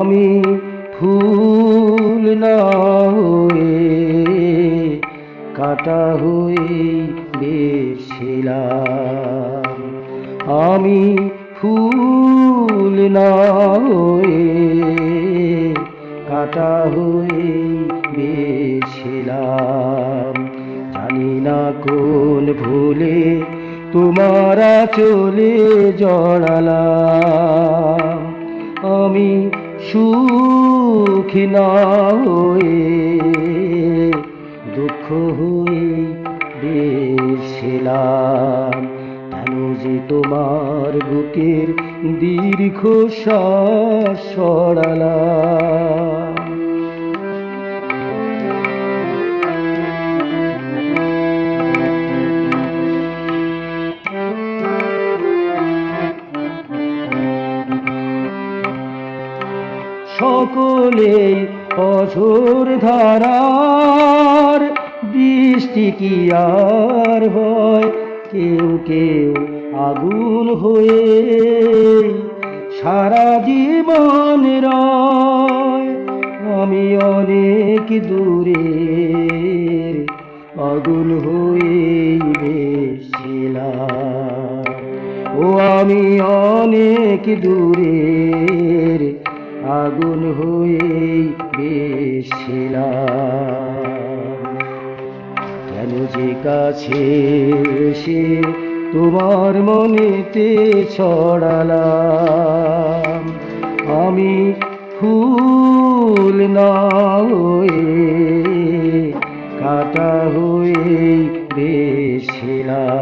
আমি ফুল না হয়ে কাটা হয়ে বেছিলাম। আমি ফুল না হয়ে কাটা হয়ে বেছিলাম। জানি না কোন ভুলে তোমারা চলে জড়ালাম। আমি সুখী না হয়ে দুঃখ হয়ে বেছিলাম। কেন যে তোমার বুকের দীর্ঘশ্বাস সরালাম। সকলেই অঝোর ধারার বৃষ্টি কি আর হয়। কেউ কেউ আগুন হয়ে সারা জীবন রয়। আমি অনেক দূরের আগুন হয়ে বেছিলাম। ও আমি অনেক দূরের আগুন হয়ে বেছিলাম। কেন যে কাছে এসে তোমার মনেতে ছড়ালাম। আমি ফুল না হয়ে কাটা হয়ে বেছিলাম।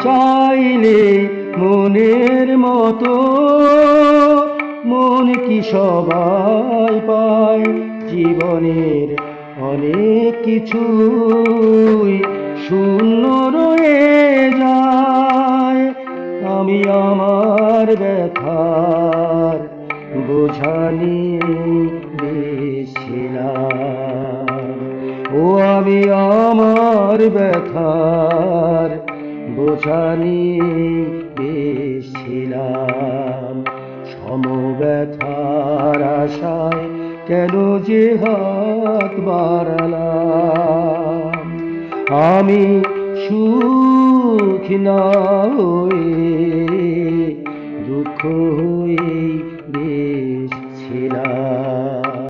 চাইলে মনের মতো মন কি সবাই পায়। জীবনের অনেক কিছুই শূন্য রয়ে যায়। আমি আমার ব্যথার বোঝা নিয়ে বেছিলাম। ও আমি আমার ব্যথার বোঝা নিয়ে বেছিলাম। সমব্যথার আশায় কেন যে হাত বাড়ালাম। আমি সুখী না হয়ে দুঃখ হয়ে বেছিলাম।